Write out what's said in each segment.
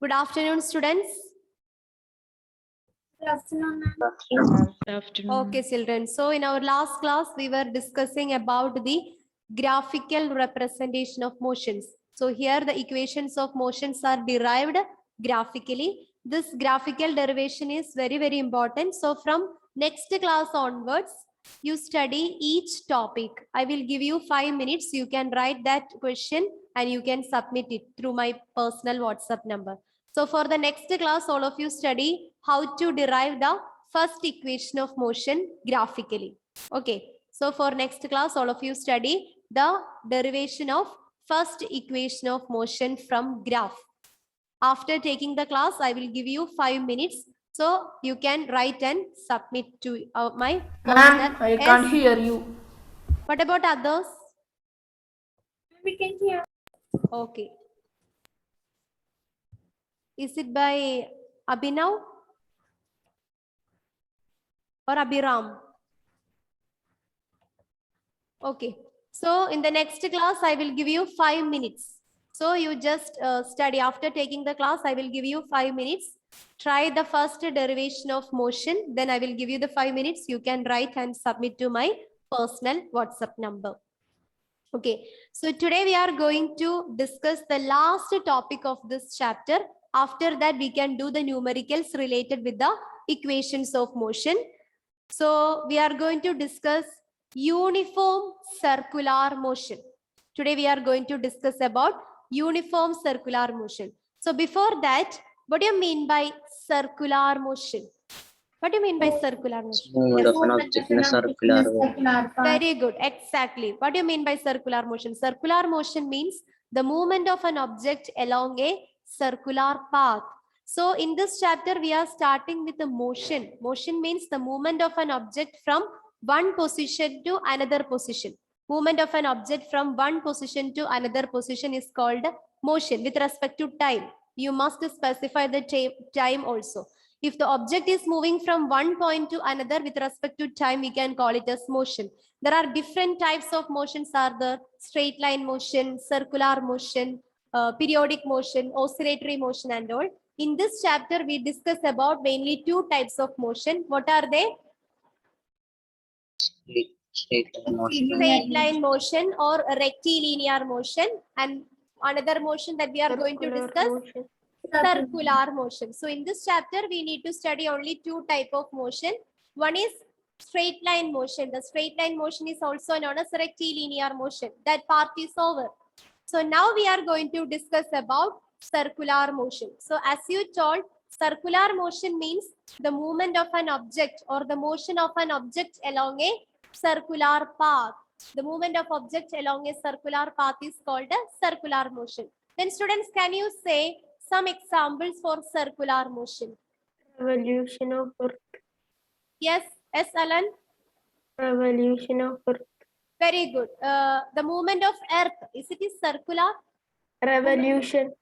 Good afternoon, students. Good afternoon, ma'am. Good afternoon. Okay, children. So in our last class, we were discussing about the graphical representation of motions. So here the equations of motions are derived graphically. This graphical derivation is very, very important. So from next class onwards, you study each topic. I will give you 5 minutes. You can write that question and you can submit it through my personal WhatsApp number. So for the next class, all of you study how to derive the first equation of motion graphically. Okay. So for next class, all of you study the derivation of first equation of motion from graph. After taking the class, I will give you 5 minutes. So you can write and submit to my Ma'am, I Yes. can't hear you. What about others? We can hear. Okay. Is it by Abhinav or Abhiram? Okay. So in the next class, I will give you 5 minutes. So you just study. After taking the class, I will give you 5 minutes. Try the first derivation of motion. Then I will give you the 5 minutes. You can write and submit to my personal WhatsApp number. Okay. So today we are going to discuss the last topic of this chapter. After that, we can do the numericals related with the equations of motion. So we are going to discuss uniform circular motion. Today we are going to discuss about uniform circular motion. So before that, what do you mean by circular motion? What do you mean by circular motion? Movement of an object in a circular way. Very good. Exactly. What do you mean by circular motion? Circular motion means the movement of an object along a circular path. So in this chapter, we are starting with the motion. Motion means the movement of an object from one position to another position. Movement of an object from one position to another position is called motion. With respect to time, you must specify the time also. If the object is moving from one point to another with respect to time, we can call it as motion. There are different types of motions are the straight line motion, circular motion, periodic motion, oscillatory motion and all. In this chapter, we discuss about mainly two types of motion. What are they? Straight line motion. Straight line motion or rectilinear motion, and another motion that we are going to discuss, circular motion. So in this chapter, we need to study only two type of motion. One is straight line motion. The straight line motion is also known as rectilinear motion. That part is over. So now we are going to discuss about circular motion. So as you told, circular motion means the movement of an object or the motion of an object along a circular path. The movement of object along a circular path is called a circular motion. Then students, can you say some examples for circular motion? Revolution of Earth. Yes, Alan? Revolution of Earth. Very good. The movement of earth, is it is circular? Revolution.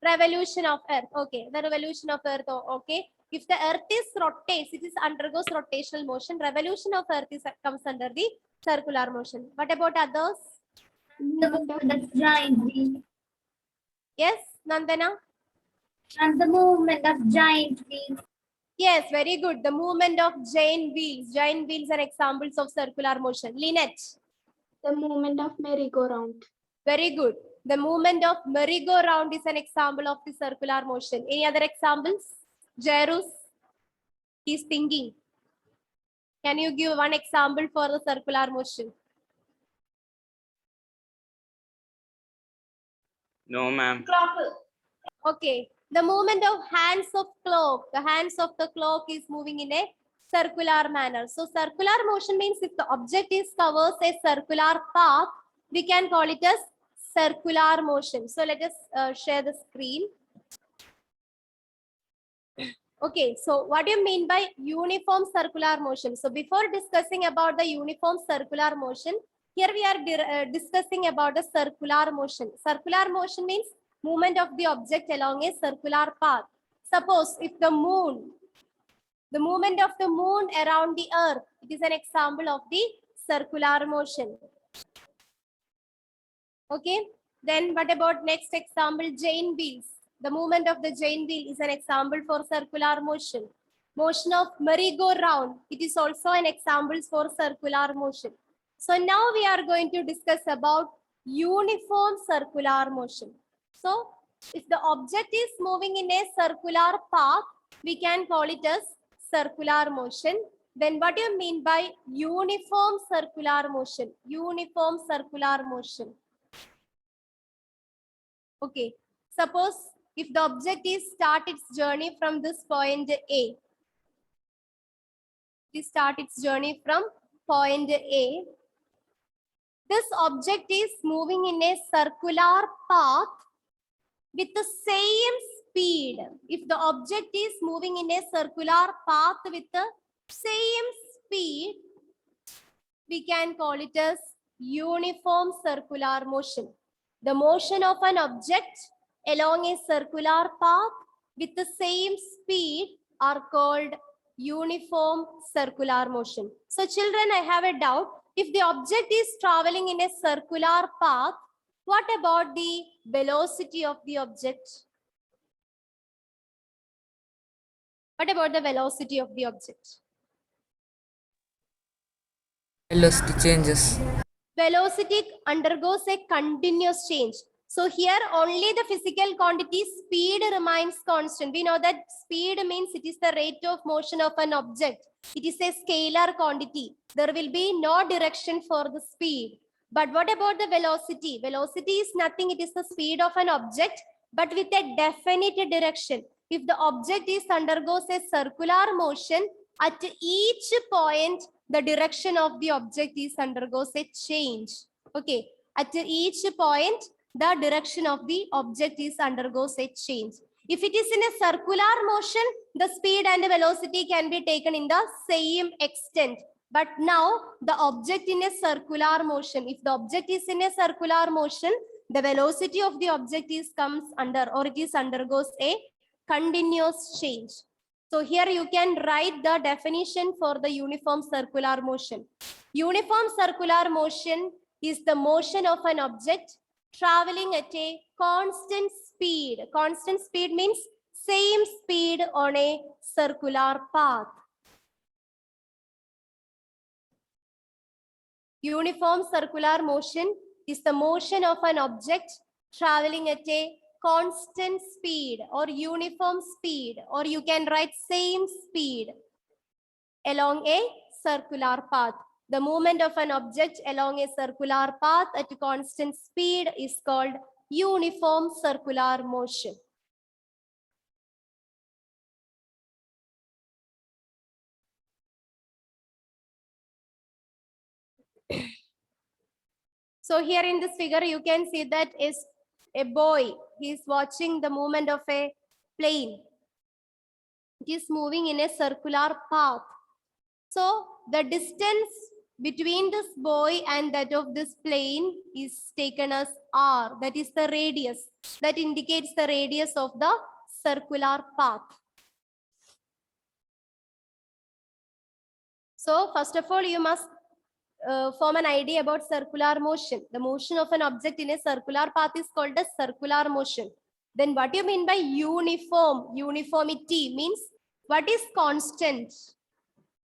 Revolution of earth. Okay, the revolution of earth. Okay. If the earth is rotates, it is undergoes rotational motion. Revolution of earth is comes under the circular motion. What about others? The movement of giant wheels. Yes, Nandana? And the movement of giant wheels. Yes, very good. The movement of giant wheels. Giant wheels are examples of circular motion. Lynette? The movement of merry-go-round. Very good. The movement of merry-go-round is an example of the circular motion. Any other examples? Jairus? He's thinking. Can you give one example for the circular motion? No, ma'am. Okay. The movement of hands of clock. The hands of the clock is moving in a circular manner. So circular motion means if the object is covers a circular path, we can call it as circular motion. So let us share the screen. Okay, so what do you mean by uniform circular motion? So before discussing about the uniform circular motion, here we are discussing about the circular motion. Circular motion means movement of the object along a circular path. Suppose if the movement of the moon around the earth, it is an example of the circular motion. Okay, then what about next example, giant wheels? The movement of the giant wheel is an example for circular motion. Motion of merry-go-round, it is also an example for circular motion. So now we are going to discuss about uniform circular motion. So if the object is moving in a circular path, we can call it as circular motion. Then what do you mean by uniform circular motion? Uniform circular motion. Okay, suppose if the object is start its journey from this point A, it start its journey from point A. This object is moving in a circular path with the same speed. If the object is moving in a circular path with the same speed, we can call it as uniform circular motion. The motion of an object along a circular path with the same speed are called uniform circular motion. So children, I have a doubt. If the object is traveling in a circular path, what about the velocity of the object? What about the velocity of the object? Velocity changes. Velocity undergoes a continuous change. So here only the physical quantity speed remains constant. We know that speed means it is the rate of motion of an object. It is a scalar quantity. There will be no direction for the speed. But what about the velocity? Velocity is nothing. It is the speed of an object, but with a definite direction. If the object is undergoes a circular motion, at each point, the direction of the object is undergoes a change. Okay, at each point, the direction of the object is undergoes a change. If it is in a circular motion, the speed and the velocity can be taken in the same extent. But now the object in a circular motion, if the object is in a circular motion, the velocity of the object is comes under, or it is undergoes a continuous change. So here you can write the definition for the uniform circular motion. Uniform circular motion is the motion of an object traveling at a constant speed. Constant speed means same speed on a circular path. Uniform circular motion is the motion of an object traveling at a constant speed or uniform speed, or you can write same speed along a circular path. The movement of an object along a circular path at a constant speed is called uniform circular motion. So here in this figure, you can see that is a boy. He is watching the movement of a plane. It is moving in a circular path. So the distance between this boy and that of this plane is taken as r. That is the radius. That indicates the radius of the circular path. So first of all, you must form an idea about circular motion. The motion of an object in a circular path is called a circular motion. Then what do you mean by uniform? Uniformity means what is constant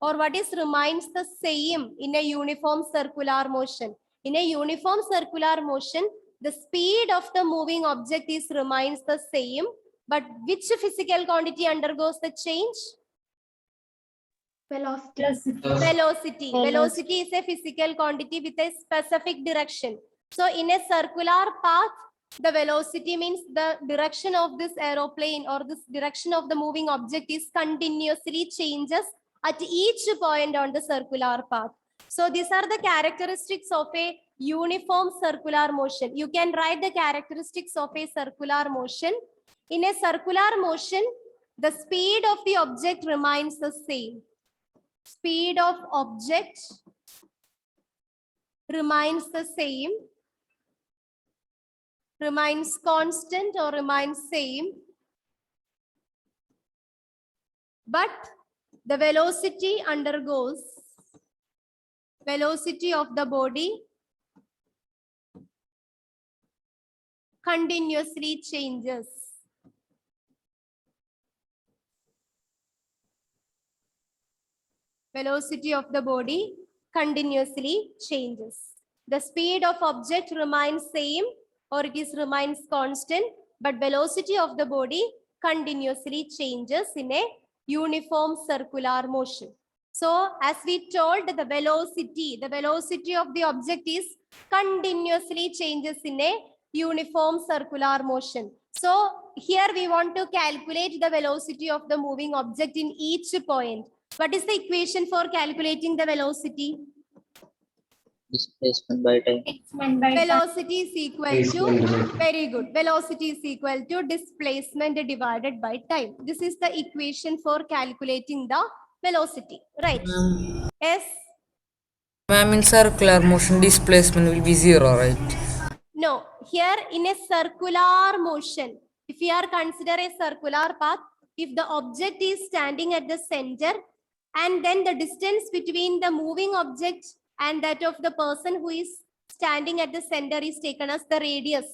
or what is remains the same in a uniform circular motion. In a uniform circular motion, the speed of the moving object is remains the same, but which physical quantity undergoes the change? Velocity. Velocity. Velocity is a physical quantity with a specific direction. So in a circular path, the velocity means the direction of this aeroplane or this direction of the moving object is continuously changes at each point on the circular path. So these are the characteristics of a uniform circular motion. You can write the characteristics of a circular motion. In a circular motion, the speed of the object remains the same. Speed of object remains the same, remains constant or remains same, but the velocity undergoes, velocity of the body continuously changes. velocity of the body continuously changes. The speed of object remains same or it is remains constant, but velocity of the body continuously changes in a uniform circular motion. So as we told, the velocity of the object is continuously changes in a uniform circular motion. So here we want to calculate the velocity of the moving object in each point. What is the equation for calculating the velocity? Displacement by time. Displacement by time. Velocity is equal to, very good. Velocity is equal to displacement divided by time. This is the equation for calculating the velocity, right? Yes. Ma'am, in circular motion, displacement will be 0, right? No, here in a circular motion, if we are consider a circular path, if the object is standing at the center and then the distance between the moving object and that of the person who is standing at the center is taken as the radius.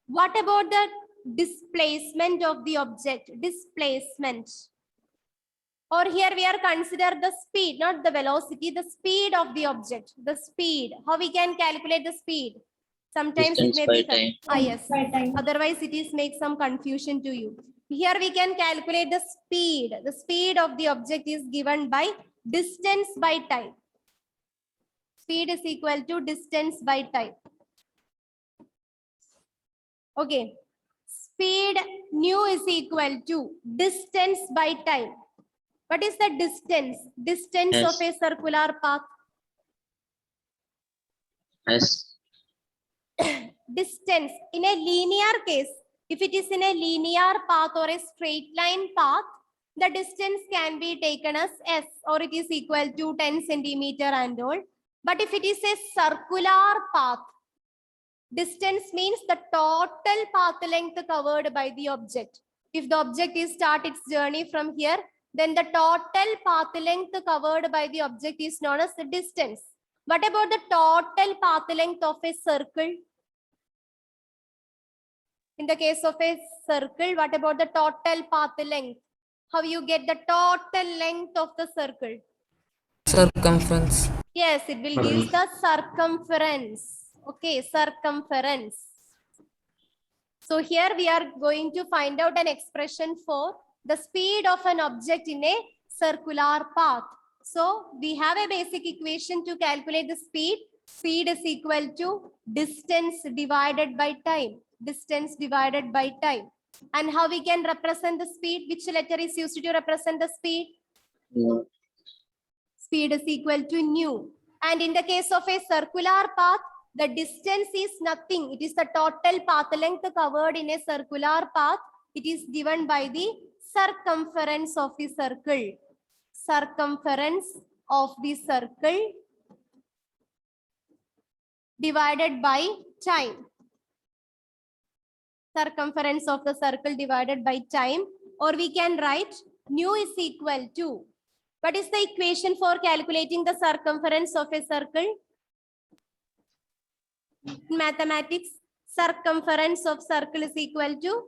What about the displacement of the object? Displacement. Or here we are consider the speed, not the velocity, the speed of the object. The speed. How we can calculate the speed? Sometimes Distance it by may be time. yes. By time. Otherwise, it is make some confusion to you. Here we can calculate the speed. The speed of the object is given by distance by time. Speed is equal to distance by time. Okay. Speed nu is equal to distance by time. What is the distance? Distance Yes. of a circular path. As Distance in a linear case, if it is in a linear path or a straight line path, the distance can be taken as s or it is equal to 10 centimeter and all. But if it is a circular path, distance means the total path length covered by the object. If the object is start its journey from here, then the total path length covered by the object is known as the distance. What about the total path length of a circle? In the case of a circle, what about the total path length? How you get the total length of the circle? Circumference. Yes, it will give the circumference. Okay, circumference. So here we are going to find out an expression for the speed of an object in a circular path. So we have a basic equation to calculate the speed. Speed is equal to distance divided by time. Distance divided by time. And how we can represent the speed? Which letter is used to represent the speed? nu. Speed is equal to nu. And in the case of a circular path, the distance is nothing. It is the total path length covered in a circular path. It is given by the circumference of the circle. Circumference of the circle divided by time. Circumference of the circle divided by time, or we can write nu is equal to, what is the equation for calculating the circumference of a circle? In mathematics, circumference of circle is equal to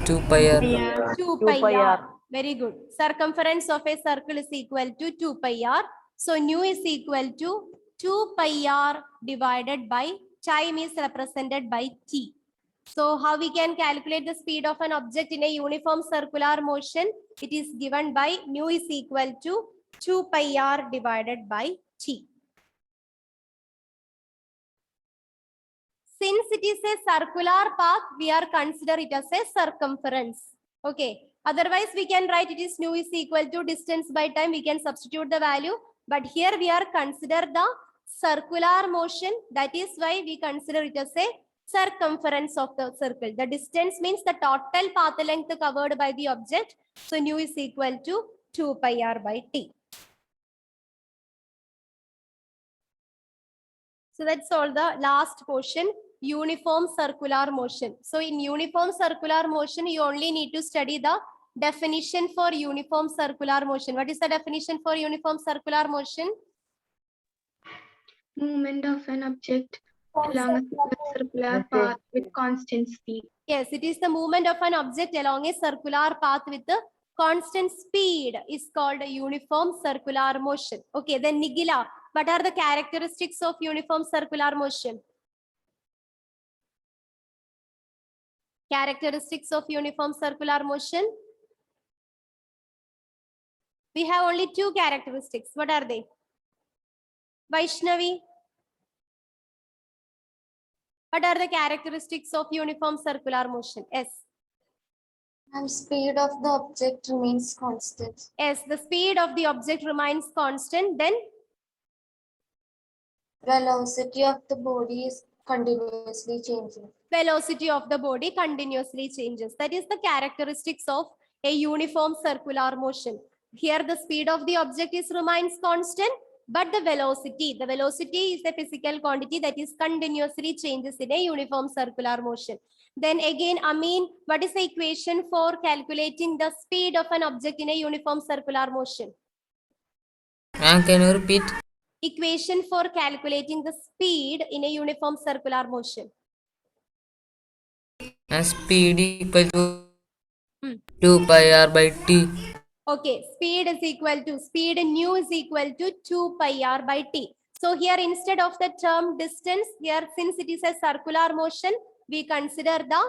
2 pi r. 2 pi r. Very good. Circumference of a circle is equal to 2 pi r. So nu is equal to 2 pi r divided by time is represented by t. So how we can calculate the speed of an object in a uniform circular motion? It is given by nu is equal to 2 pi r divided by t. Since it is a circular path, we are consider it as a circumference. Okay. Otherwise, we can write it is nu is equal to distance by time. We can substitute the value. But here we are consider the circular motion. That is why we consider it as a circumference of the circle. The distance means the total path length covered by the object. So nu is equal to 2 pi r by t. So that's all the last portion, uniform circular motion. So in uniform circular motion, you only need to study the definition for uniform circular motion. What is the definition for uniform circular motion? Movement of an object along a circular path with constant speed. Yes, it is the movement of an object along a circular path with the constant speed is called a uniform circular motion. Okay, then Nigila, what are the characteristics of uniform circular motion? Characteristics of uniform circular motion? We have only two characteristics. What are they? Vaishnavi? What are the characteristics of uniform circular motion? Yes. And speed of the object remains constant. Yes, the speed of the object remains constant. Then Velocity of the body is continuously changing. velocity of the body continuously changes. That is the characteristics of a uniform circular motion. Here the speed of the object is remains constant, but the velocity is the physical quantity that is continuously changes in a uniform circular motion. Then again, Amin, what is the equation for calculating the speed of an object in a uniform circular motion? Ma'am, can you repeat? Equation for calculating the speed in a uniform circular motion. And speed equal to 2 pi r by t. Okay, speed is equal to, speed nu is equal to 2 pi r by t. So here instead of the term distance, here since it is a circular motion, we consider the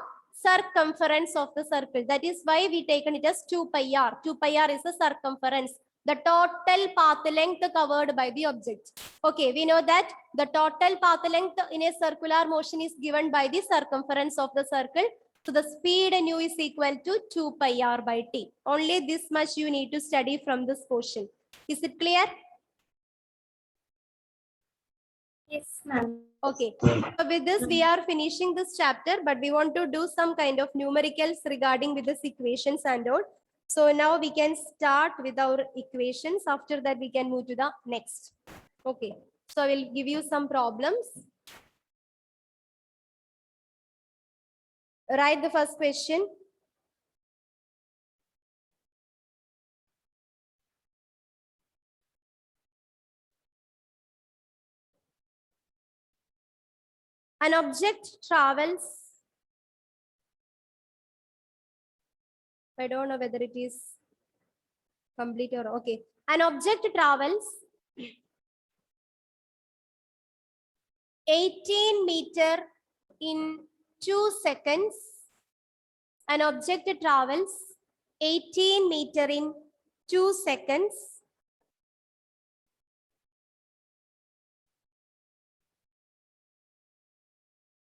circumference of the circle. That is why we taken it as 2 pi r. 2 pi r is the circumference, the total path length covered by the object. Okay, we know that the total path length in a circular motion is given by the circumference of the circle. So the speed nu is equal to 2 pi r by t. Only this much you need to study from this portion. Is it clear? Yes, ma'am. Okay. So with this, we are finishing this chapter, but we want to do some kind of numericals regarding with this equations and all. So now we can start with our equations. After that, we can move to the next. Okay. So I will give you some problems. Write the first question. An object travels. I don't know whether it is complete or okay. An object travels 18 meter in 2 seconds. An object travels 18 meter in 2 seconds.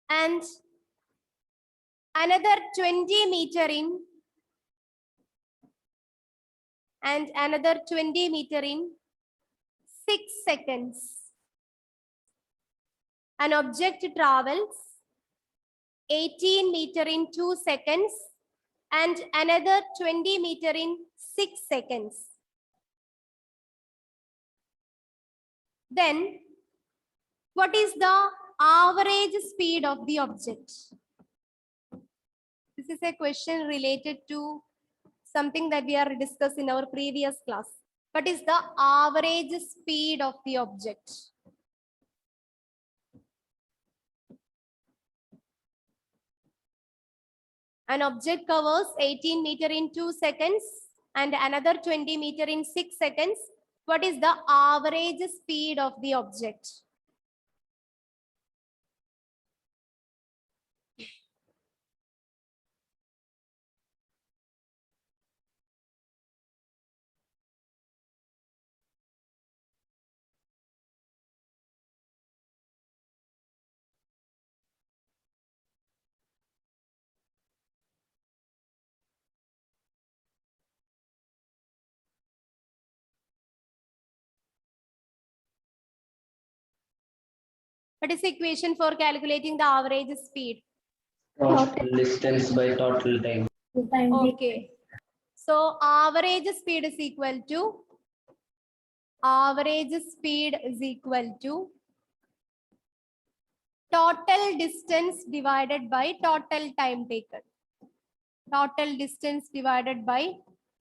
And another 20 meter in and another 20 meter in 6 seconds. An object travels 18 meter in 2 seconds and another 20 meter in 6 seconds. Then, what is the average speed of the object? This is a question related to something that we are discussing in our previous class. What is the average speed of the object? An object covers 18 meter in 2 seconds and another 20 meter in 6 seconds. What is the average speed of the object? What is the equation for calculating the average speed? Total distance by total time. Okay. So average speed is equal to total distance divided by total time taken. Total distance divided by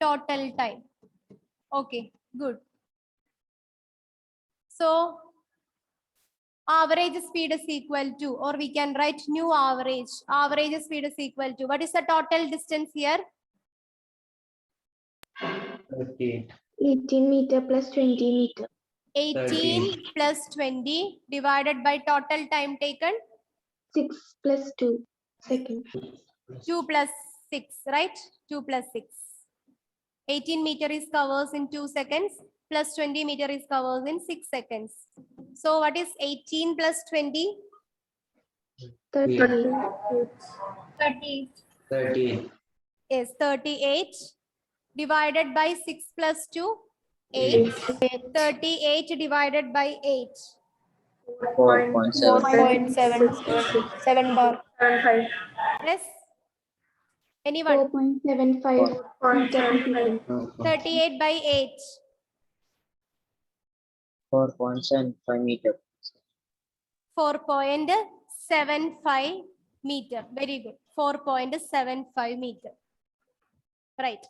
total time. Okay, good. So average speed is equal to, or we can write new average. Average speed is equal to, what is the total distance here? 38. 18 meter plus 20 meter. 18 plus 20 divided by total time taken 6 plus 2 seconds. 2 plus 6, right? 2 plus 6. 18 meter is covers in 2 seconds plus 20 meter is covers in 6 seconds. So what is 18 plus 20? 38. 30. 38. Is 38 divided by 6 plus 2, 8. 38 divided by 8. 4.7 bar. Yes. Anyone? 4.75 meter per second. 38 by 8. 4.75 meter. 4.75 meter. Very good. 4.75 meter. Right.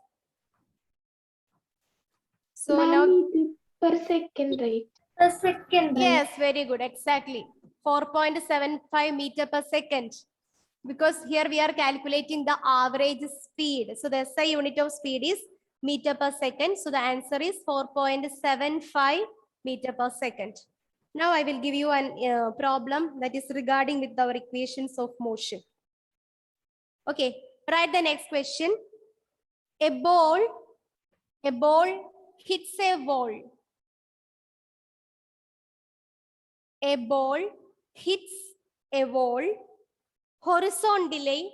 So now, Meter per second, right? Per second. yes, very good. Exactly. 4.75 meter per second. Because here we are calculating the average speed. So the SI unit of speed is meter per second. So the answer is 4.75 meter per second. Now I will give you an problem that is regarding with our equations of motion. Okay, write the next question. A ball hits a wall. A ball hits a wall horizontally.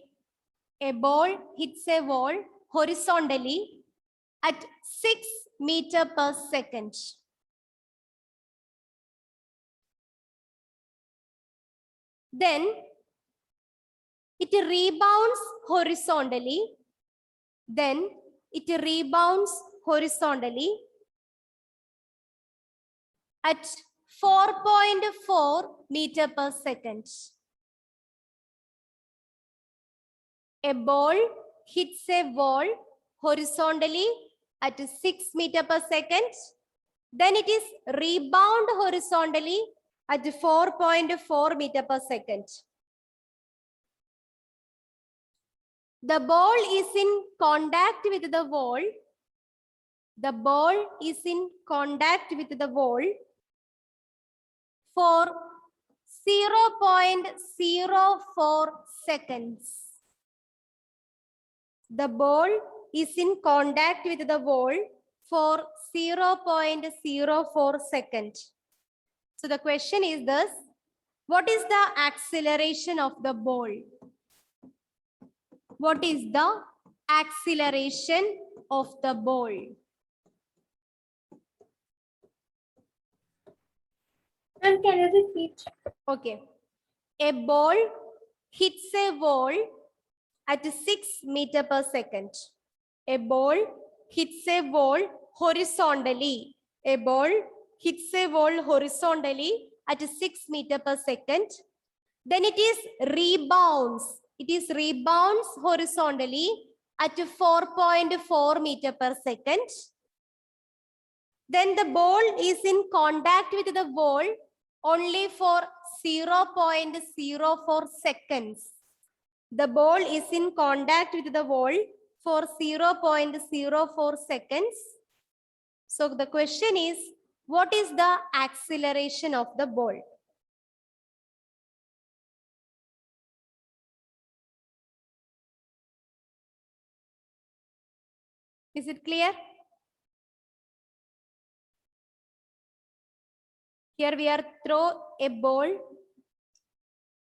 A ball hits a wall horizontally at 6 meter per second. Then it rebounds horizontally. Then it rebounds horizontally at 4.4 meter per second. A ball hits a wall horizontally at 6 meter per second. Then it is rebound horizontally at 4.4 meter per second. The ball is in contact with the wall. The ball is in contact with the wall for 0.04 seconds. The ball is in contact with the wall for 0.04 seconds. So the question is this: what is the acceleration of the ball? What is the acceleration of the ball? And can you repeat? Okay. A ball hits a wall at 6 meter per second. A ball hits a wall horizontally. A ball hits a wall horizontally at 6 meter per second. Then it is rebounds. It is rebounds horizontally at 4.4 meter per second. Then the ball is in contact with the wall only for 0.04 seconds. The ball is in contact with the wall for 0.04 seconds. So the question is, what is the acceleration of the ball? Is it clear? Here we are throw a ball.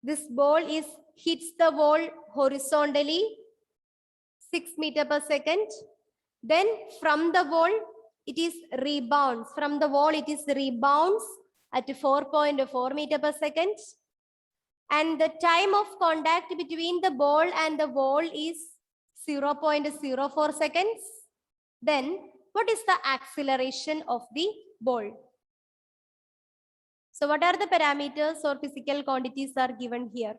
This ball is hits the wall horizontally 6 meter per second. Then from the wall it is rebounds. From the wall it is rebounds at 4.4 meter per second. And the time of contact between the ball and the wall is 0.04 seconds. Then what is the acceleration of the ball? So what are the parameters or physical quantities are given here?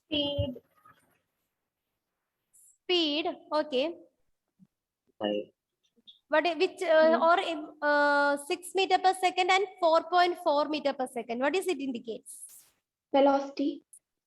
Speed. Speed, okay. What which 6 meter per second and 4.4 meter per second? What is it indicates? Velocity.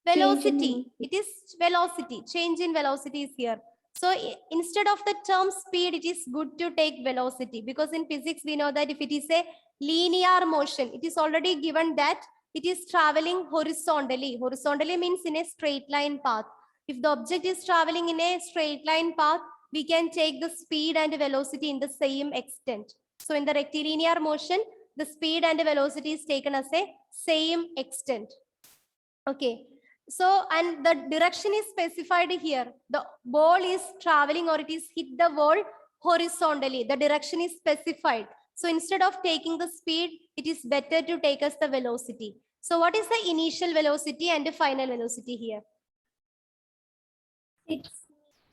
Velocity. Change in It is velocity. Change in velocity is here. So instead of the term speed, it is good to take velocity, because in physics we know that if it is a linear motion, it is already given that it is traveling horizontally. Horizontally means in a straight line path. If the object is traveling in a straight line path, we can take the speed and velocity in the same extent. So in the rectilinear motion, the speed and velocity is taken as a same extent. Okay. So, and the direction is specified here. The ball is traveling, or it is hit the wall horizontally. The direction is specified. So instead of taking the speed, it is better to take as the velocity. So what is the initial velocity and the final velocity here? 6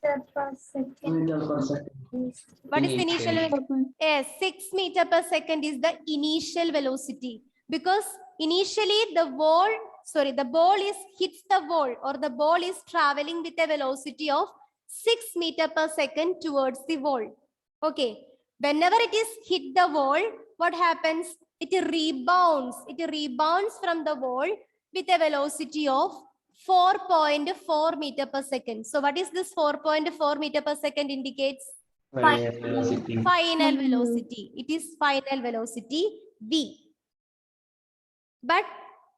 meters per second. Meter per second. What is the initial Initial. velocity? Yes, 6 meters per second is the initial velocity, because initially the ball is hits the wall, or the ball is traveling with a velocity of 6 meters per second towards the wall. Okay. Whenever it is hit the wall, what happens? It rebounds. It rebounds from the wall with a velocity of 4.4 meters per second. So what is this 4.4 meters per second indicates? Final velocity. Final velocity. It is final velocity v. But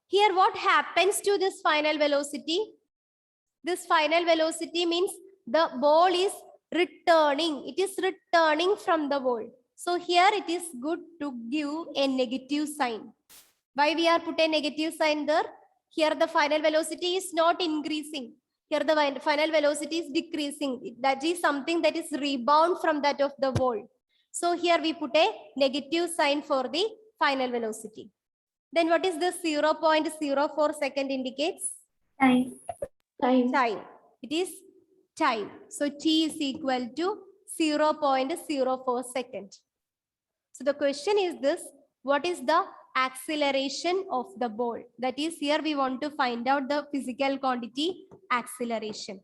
here what happens to this final velocity? This final velocity means the ball is returning. It is returning from the ball. So here it is good to give a negative sign. Why we are put a negative sign there? Here the final velocity is not increasing. Here the final velocity is decreasing. That is something that is rebound from that of the ball. So here we put a negative sign for the final velocity. Then what is the 0.04 second indicates? Time. Time. It is time. So t is equal to 0.04 second. So the question is this: what is the acceleration of the ball? That is, here we want to find out the physical quantity acceleration.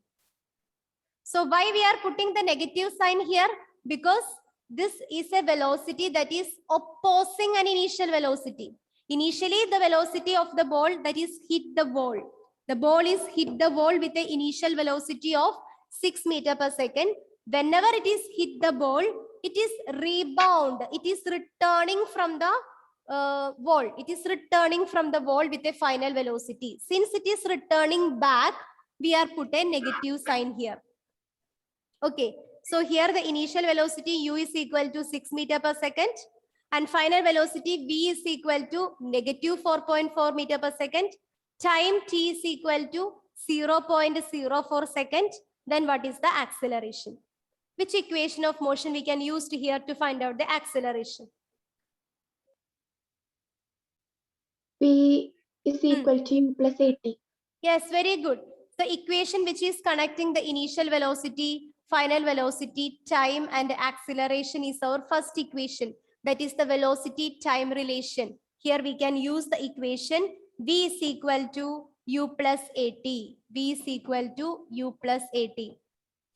So why we are putting the negative sign here? Because this is a velocity that is opposing an initial velocity. Initially, the velocity of the ball that is hit the wall. The ball is hit the wall with the initial velocity of 6 meters per second. Whenever it is hit the ball, it is rebound. It is returning from the wall. It is returning from the wall with a final velocity. Since it is returning back, we are put a negative sign here. Okay. So here the initial velocity u is equal to 6 meters per second. And final velocity v is equal to negative 4.4 meters per second. Time t is equal to 0.04 second. Then what is the acceleration? Which equation of motion we can use here to find out the acceleration? V is equal to u plus at. Yes, very good. The equation which is connecting the initial velocity, final velocity, time and acceleration is our first equation. That is the velocity time relation. Here we can use the equation v is equal to u plus at. V is equal to u plus at.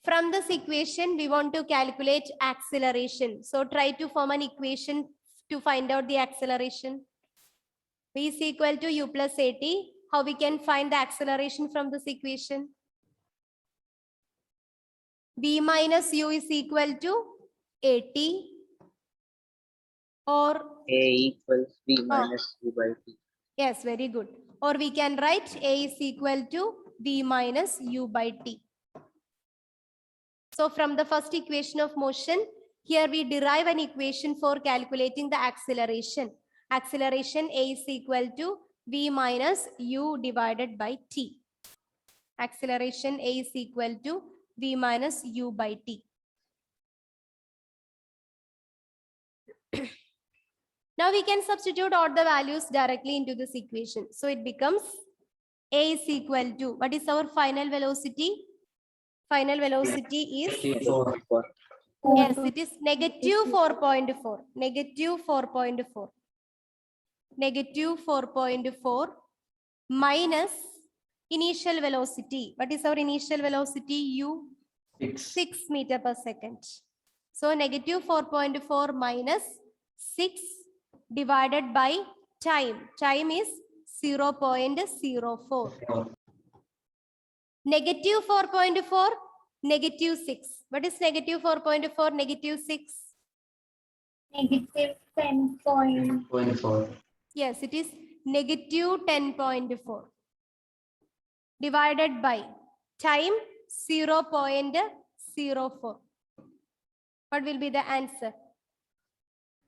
From this equation, we want to calculate acceleration. So try to form an equation to find out the acceleration. V is equal to u plus at. How we can find the acceleration from this equation? V minus u is equal to at, or A equals B minus U by T. yes, very good. Or we can write a is equal to v minus u by t. So from the first equation of motion, here we derive an equation for calculating the acceleration. Acceleration a is equal to v minus u divided by t. Acceleration a is equal to v minus u by t. Now we can substitute all the values directly into this equation. So it becomes a is equal to, what is our final velocity? Final velocity is, 4. yes, it is negative 4.4. Negative 4.4. Negative 4.4 minus initial velocity. What is our initial velocity? U 6 meters per second. So negative 4.4 minus 6 divided by time. Time is 0.04. Negative 4.4 negative 6. What is negative 4.4? Negative 6. Negative 10.4. 0.4. Yes, it is negative 10.4 divided by time 0.04. What will be the answer?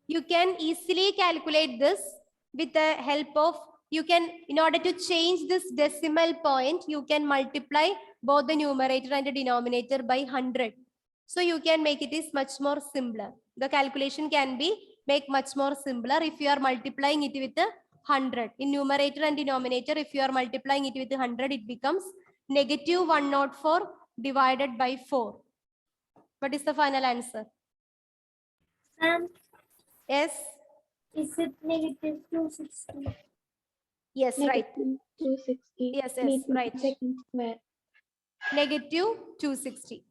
You can easily calculate this with the help of, in order to change this decimal point, you can multiply both the numerator and the denominator by 100. So you can make it is much more simpler. The calculation can be make much more simpler if you are multiplying it with 100. In numerator and denominator, if you are multiplying it with 100, it becomes negative 104 divided by 4. What is the final answer? And Yes. is it negative 260? Yes, right. Negative 260. Yes, yes, Meet right. second square. Negative 260.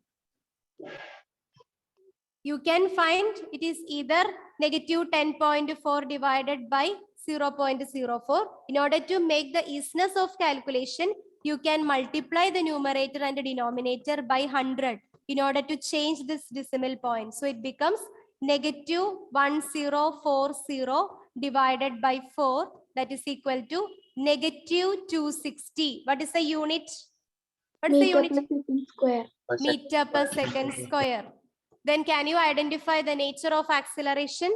You can find it is either negative 10.4 divided by 0.04. In order to make the easiness of calculation, you can multiply the numerator and the denominator by 100 in order to change this decimal point. So it becomes negative 1040 divided by 4, that is equal to negative 260. What is the unit? What is the Meter unit? per second square. Meter per second square. Then can you identify the nature of acceleration?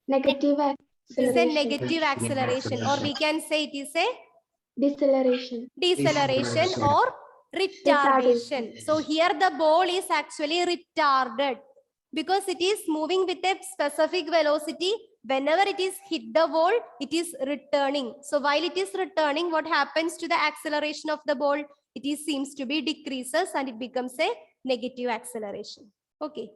Negative It is a acceleration. negative acceleration, or we can say it is a Deceleration. deceleration or retardation. So here the ball is actually retarded because it is moving with a specific velocity. Whenever it is hit the wall, it is returning. So while it is returning, what happens to the acceleration of the ball? It is seems to be decreases and it becomes a negative acceleration. Okay.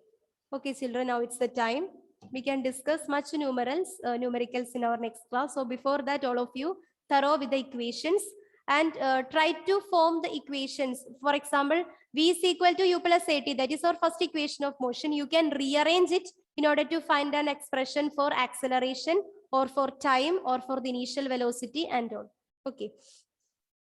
Okay, children, now it's the time. We can discuss much numericals in our next class. So before that, all of you thorough with the equations and try to form the equations. For example, V is equal to U plus AT. That is our first equation of motion. You can rearrange it in order to find an expression for acceleration or for time or for the initial velocity and all. Okay.